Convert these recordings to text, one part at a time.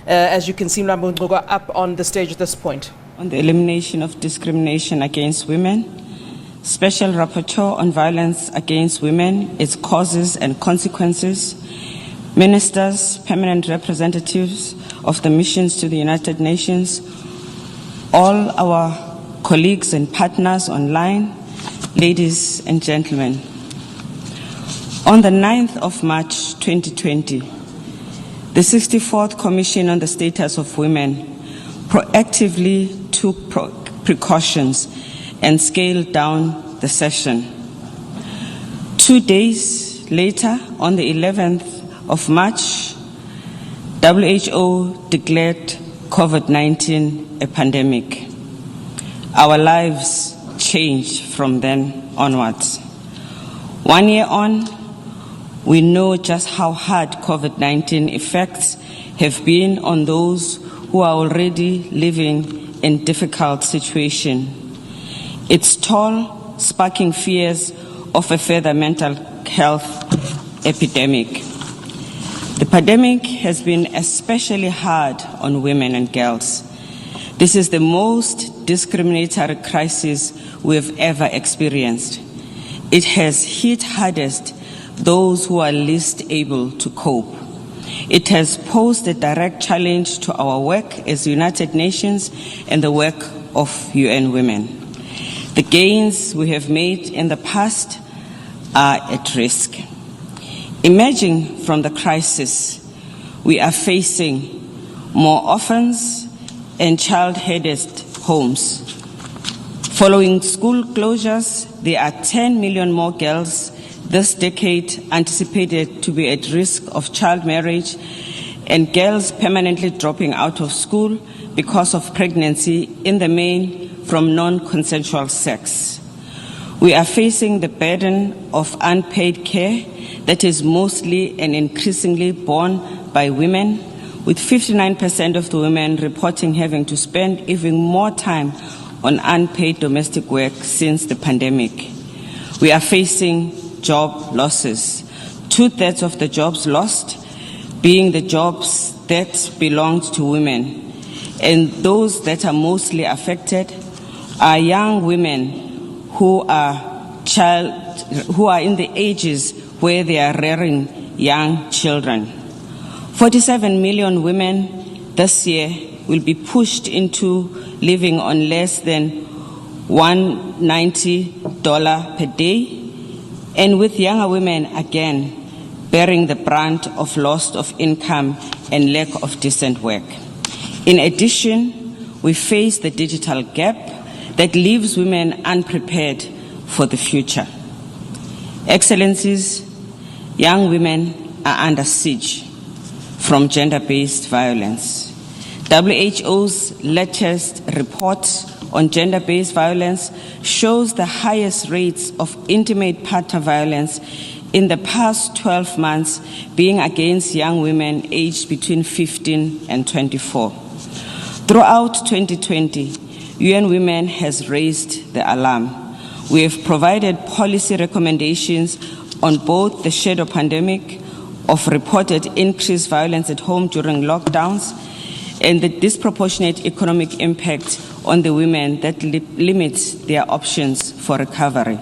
As you can see, Mlambo-Ngcuka up on the stage at this point. On the elimination of discrimination against women, Special Rapporteur on Violence Against Women, its causes and consequences, ministers, permanent representatives of the missions to the United Nations, all our colleagues and partners online, ladies and gentlemen. On the 9th of March 2020, the 64th Commission on the Status of Women proactively took precautions and scaled down the session. 2 days later, on the 11th of March, WHO declared COVID-19 a pandemic. Our lives changed from then onwards. 1 year on, we know just how hard COVID-19 effects have been on those who are already living in difficult situations. Its toll sparking fears of a further mental health epidemic. The pandemic has been especially hard on women and girls. This is the most discriminatory crisis we have ever experienced. It has hit hardest those who are least able to cope. It has posed a direct challenge to our work as United Nations and the work of UN Women. The gains we have made in the past are at risk. Emerging from the crisis, we are facing more orphans and child-headed homes. Following school closures, there are 10 million more girls this decade anticipated to be at risk of child marriage and girls permanently dropping out of school because of pregnancy, in the main from non-consensual sex. We are facing the burden of unpaid care that is mostly and increasingly borne by women, with 59% of the women reporting having to spend even more time on unpaid domestic work since the pandemic. We are facing job losses. 2/3 of the jobs lost being the jobs that belong to women. And those that are mostly affected are young women who are in the ages where they are rearing young children. 47 million women this year will be pushed into living on less than $190 per day, and with younger women again bearing the brunt of loss of income and lack of decent work. In addition, we face the digital gap that leaves women unprepared for the future. Excellencies, young women are under siege from gender-based violence. WHO's latest report on gender-based violence shows the highest rates of intimate partner violence in the past 12 months being against young women aged between 15 and 24. Throughout 2020, UN Women has raised the alarm. We have provided policy recommendations on both the shadow pandemic of reported increased violence at home during lockdowns and the disproportionate economic impact on the women that limits their options for recovery.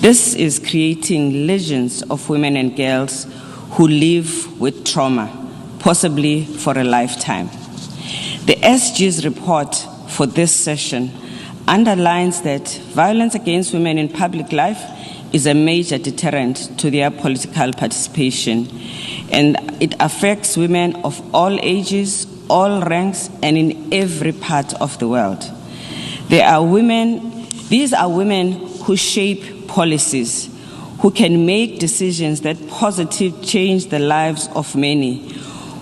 This is creating legions of women and girls who live with trauma, possibly for a lifetime. The SG's report for this session underlines that violence against women in public life is a major deterrent to their political participation, and it affects women of all ages, all ranks, and in every part of the world. These are women who shape policies, who can make decisions that positively change the lives of many,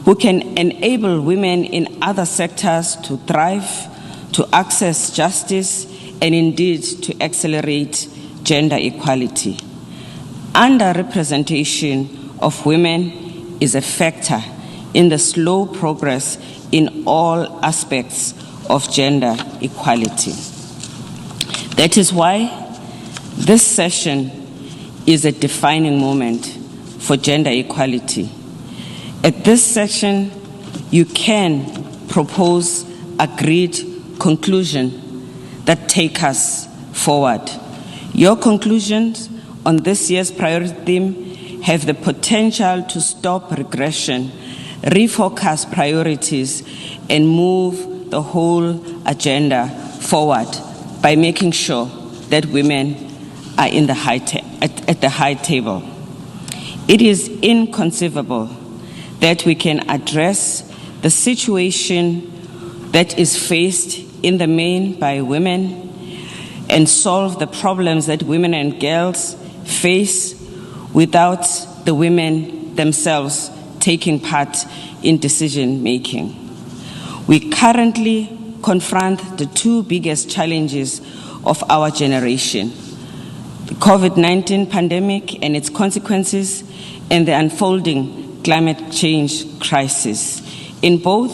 who can enable women in other sectors to thrive, to access justice, and indeed to accelerate gender equality. Underrepresentation of women is a factor in the slow progress in all aspects of gender equality. That is why this session is a defining moment for gender equality. At this session, you can propose agreed conclusions that take us forward. Your conclusions on this year's priority theme have the potential to stop regression, refocus priorities, and move the whole agenda forward by making sure that women are in the at the high table. It is inconceivable that we can address the situation that is faced in the main by women and solve the problems that women and girls face without the women themselves taking part in decision making. We currently confront the two biggest challenges of our generation: the COVID-19 pandemic and its consequences, and the unfolding climate change crisis. In both,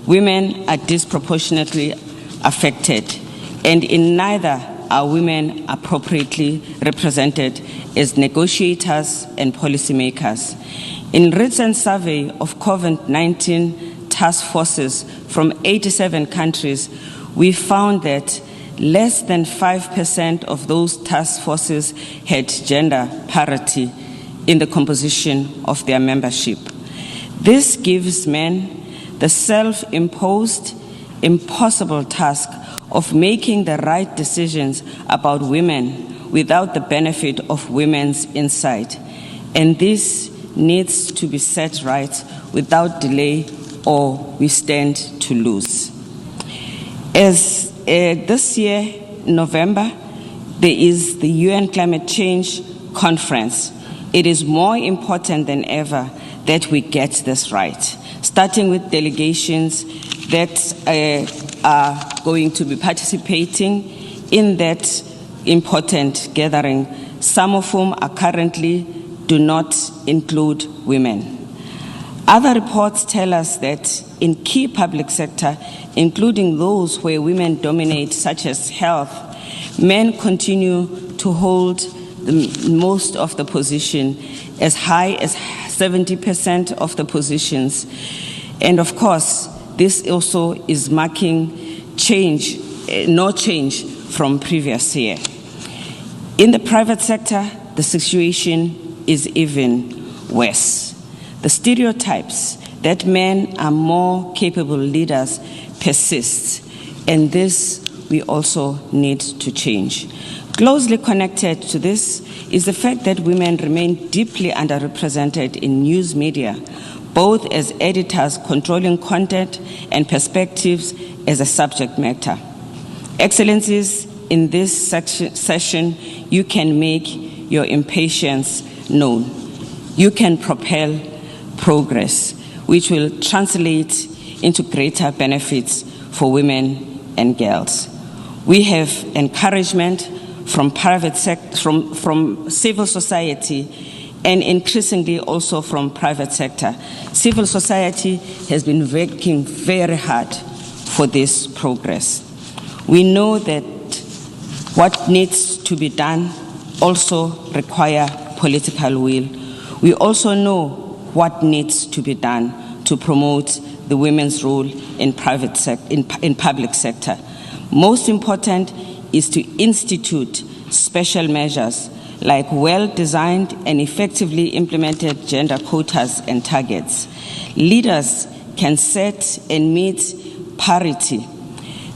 women are disproportionately affected, and in neither are women appropriately represented as negotiators and policymakers. In recent survey of COVID-19 task forces from 87 countries, we found that less than 5% of those task forces had gender parity in the composition of their membership. This gives men the self-imposed, impossible task of making the right decisions about women without the benefit of women's insight. And this needs to be set right without delay, or we stand to lose. As this year, November, there is the UN Climate Change Conference. It is more important than ever that we get this right, starting with delegations that are going to be participating in that important gathering, some of whom are currently do not include women. Other reports tell us that in key public sector, including those where women dominate, such as health, men continue to hold most of the position, as high as 70% of the positions. And of course, this also is marking change, no change from previous year. In the private sector, the situation is even worse. The stereotypes that men are more capable leaders persist, and this we also need to change. Closely connected to this is the fact that women remain deeply underrepresented in news media, both as editors controlling content and perspectives as a subject matter. Excellencies, in this session, you can make your impatience known. You can propel progress, which will translate into greater benefits for women and girls. We have encouragement from private sector, from civil society, and increasingly also from private sector. Civil society has been working very hard for this progress. We know that what needs to be done also require political will. We also know what needs to be done to promote the women's role in public sector. Most important is to institute special measures like well-designed and effectively implemented gender quotas and targets. Leaders can set and meet parity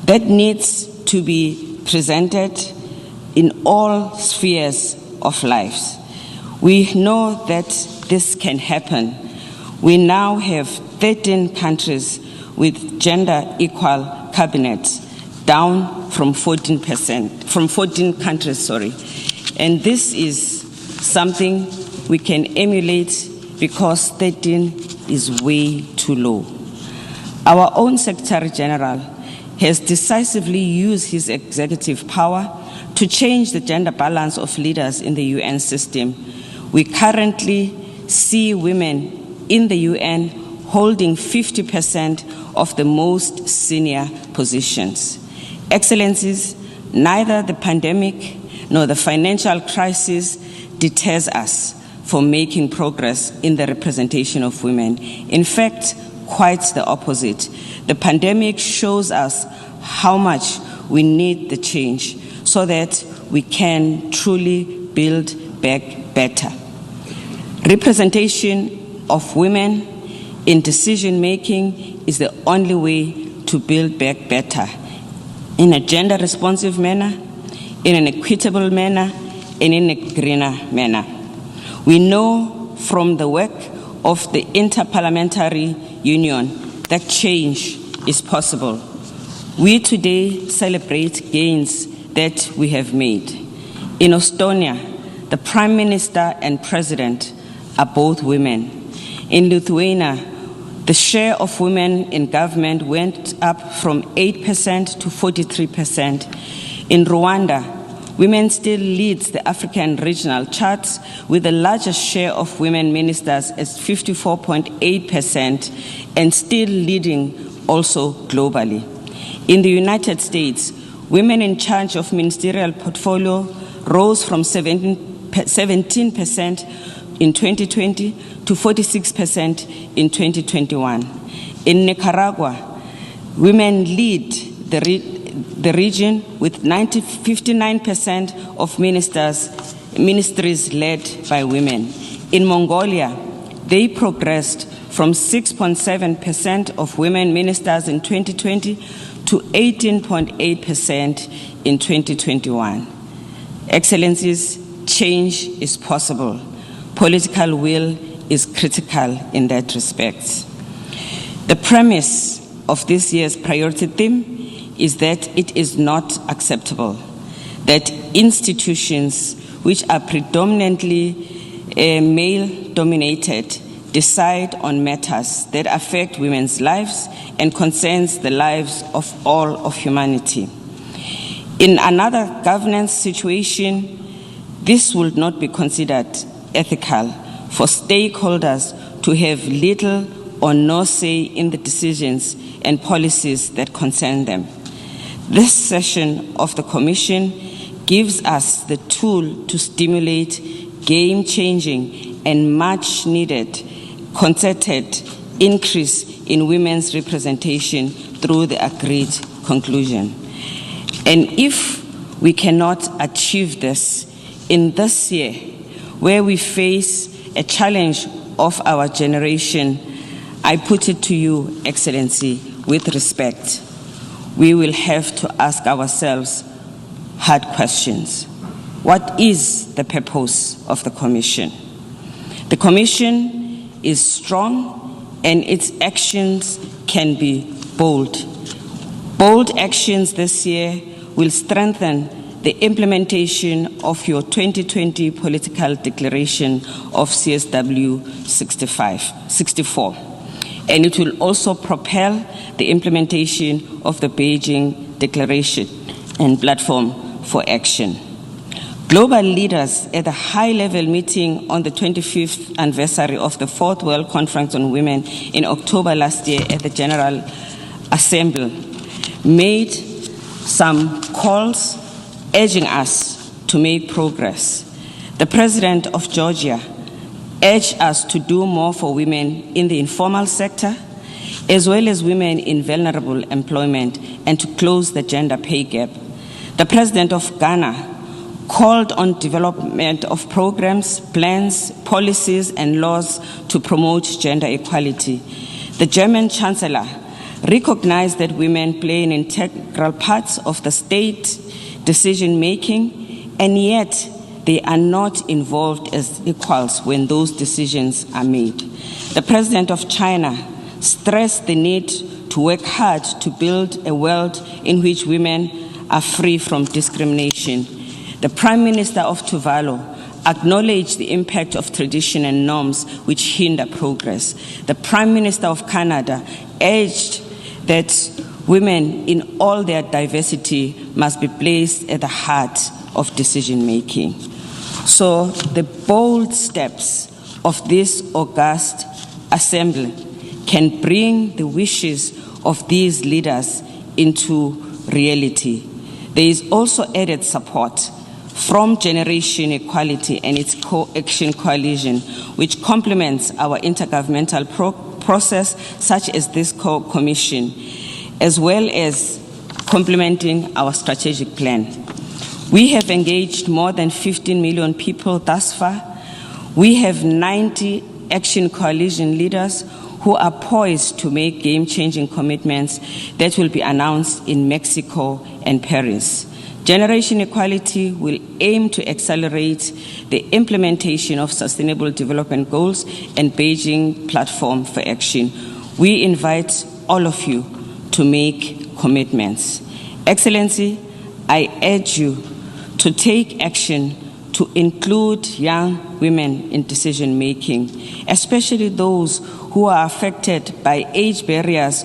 that needs to be presented in all spheres of life. We know that this can happen. We now have 13 countries with gender equal cabinets, down from 14 countries, And this is something we can emulate because 13 is way too low. Our own Secretary General has decisively used his executive power to change the gender balance of leaders in the UN system. We currently see women in the UN holding 50% of the most senior positions. Excellencies, neither the pandemic nor the financial crisis deters us from making progress in the representation of women. In fact, quite the opposite. The pandemic shows us how much we need the change so that we can truly build back better. Representation of women in decision-making is the only way to build back better in a gender-responsive manner, in an equitable manner, and in a greener manner. We know from the work of the Interparliamentary Union that change is possible. We today celebrate gains that we have made. In Estonia, the Prime Minister and President are both women. In Lithuania, the share of women in government went up from 8% to 43%. In Rwanda, women still lead the African regional charts with the largest share of women ministers at 54.8% and still leading also globally. In the United States, women in charge of ministerial portfolio rose from 17% in 2020 to 46% in 2021. In Nicaragua, women lead the region with 59% of ministries led by women. In Mongolia, they progressed from 6.7% of women ministers in 2020 to 18.8% in 2021. Excellencies, change is possible. Political will is critical in that respect. The premise of this year's priority theme is that it is not acceptable that institutions which are predominantly male-dominated decide on matters that affect women's lives and concerns the lives of all of humanity. In another governance situation, this would not be considered ethical for stakeholders to have little or no say in the decisions and policies that concern them. This session of the Commission gives us the tool to stimulate game-changing and much-needed concerted increase in women's representation through the agreed conclusion. And if we cannot achieve this in this year, where we face a challenge of our generation, I put it to you, Excellency, with respect. We will have to ask ourselves hard questions. What is the purpose of the Commission? The Commission is strong and its actions can be bold. Bold actions this year will strengthen the implementation of your 2020 political declaration of CSW 64. And it will also propel the implementation of the Beijing Declaration and Platform for Action. Global leaders at the high-level meeting on the 25th anniversary of the Fourth World Conference on Women in October last year at the General Assembly made some calls urging us to make progress. The President of Georgia urged us to do more for women in the informal sector, as well as women in vulnerable employment, and to close the gender pay gap. The President of Ghana called on development of programs, plans, policies, and laws to promote gender equality. The German Chancellor recognized that women play an integral part of the state decision-making, and yet they are not involved as equals when those decisions are made. The President of China stressed the need to work hard to build a world in which women are free from discrimination. The Prime Minister of Tuvalu acknowledged the impact of tradition and norms which hinder progress. The Prime Minister of Canada urged that women in all their diversity must be placed at the heart of decision-making. So the bold steps of this august assembly can bring the wishes of these leaders into reality. There is also added support from Generation Equality and its Co-Action Coalition, which complements our intergovernmental process such as this commission, as well as complementing our strategic plan. We have engaged more than 15 million people thus far. We have 90 Action Coalition leaders who are poised to make game-changing commitments that will be announced in Mexico and Paris. Generation Equality will aim to accelerate the implementation of Sustainable Development Goals and Beijing Platform for Action. We invite all of you to make commitments. Excellency, I urge you to take action to include young women in decision-making, especially those who are affected by age barriers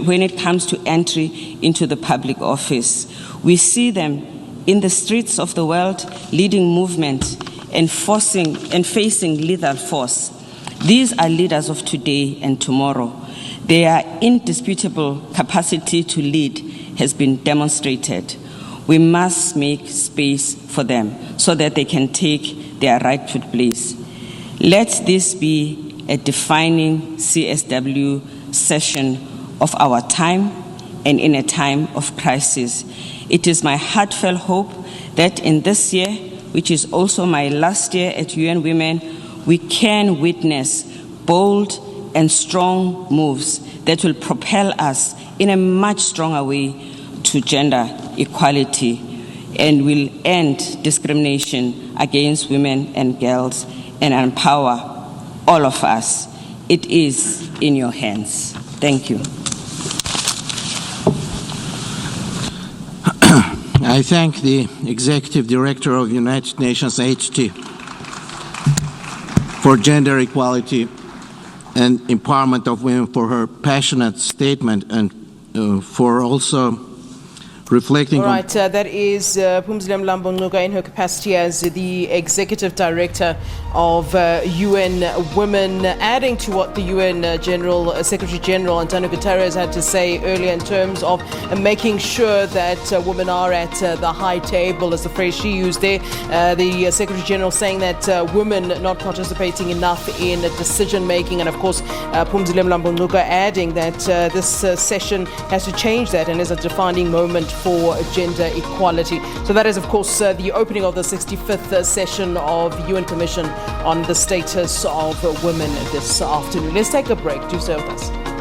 when it comes to entry into the public office. We see them in the streets of the world leading movement and facing lethal force. These are leaders of today and tomorrow. Their indisputable capacity to lead has been demonstrated. We must make space for them so that they can take their rightful place. Let this be a defining CSW session of our time and in a time of crisis. It is my heartfelt hope that in this year, which is also my last year at UN Women, we can witness bold and strong moves that will propel us in a much stronger way to gender equality and will end discrimination against women and girls and empower all of us. It is in your hands. Thank you. I thank the Executive Director of United Nations HT for gender equality and empowerment of women for her passionate statement and for also reflecting All right, that is Phumzile Mlambo-Ngcuka in her capacity as the Executive Director of UN Women, adding to what the UN Secretary General Antonio Guterres had to say earlier in terms of making sure that women are at the high table, as the phrase she used there. The Secretary General saying that women not participating enough in decision making, and of course Phumzile Mlambo-Ngcuka adding that this session has to change that and is a defining moment for gender equality. So that is, of course, the opening of the 65th session of UN Commission on the status of women this afternoon. Let's take a break. Do stay with us.